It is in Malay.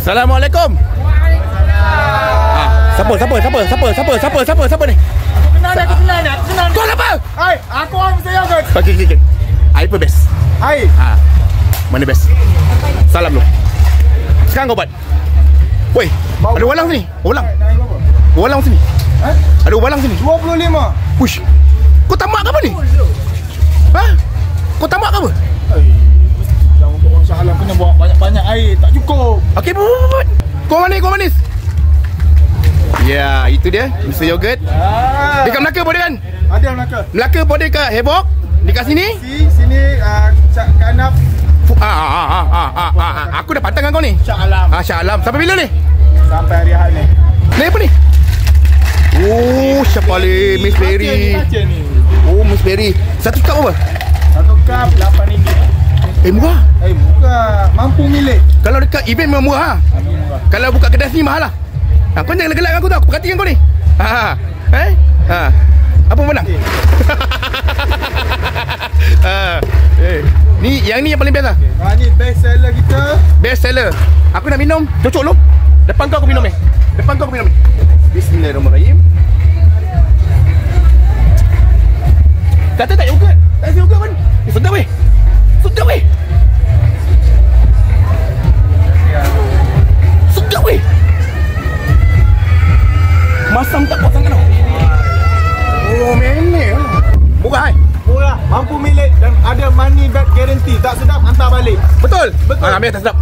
Assalamualaikum. Siapa ni? Aku kenal ni. Kau apa? Hai, aku orang saya ke? Okey. Apa best? Hai. Mana best? Salam lu. Sekarang kau buat. Woi, ada walang sini. Walang sini. Ada walang sini. 25. Push. Kau tamak ke apa ni? Kau tamak ke apa? Dah untuk orang Shah Alam kena bawa banyak-banyak air, tak cukup. Okey, buat. Kau manis. Ya, itu dia. Mr. Yogurt. Dekat Melaka boleh kan? Ada Melaka. Melaka boleh kat Havoc. Dekat sini? Sini Cak Kanap. Aku dah patang dengan kau ni. Shah Alam. Shah Alam. Sampai bila ni? Sampai hari Ahad ni. Ni apa ni? Oh, siapa ni? Miss Berry. Oh, Miss Berry. Satu cup apa? Satu cup RM8. Murah. Murah. Mampu milik. Kalau dekat event memang murah. Kalau buka kedai sini mahal lah. Kau jangan gelak aku tau. Aku perhatikan kau ni. Apa menang? Ni yang paling best lah. Ni best seller kita. Best seller. Aku nak minum. Cocok lu. Depan kau aku minum ni. Bismillahirrahmanirrahim. Kata tak yogurt. Tak ada yogurt pun. Sedap weh. Sedap weh. Masam tak kuat sangat tau. Oh, menek lah. Murah kan? Murah. Mampu milik dan ada money back guarantee. Tak sedap, hantar balik. Betul? Ambil tak sedap.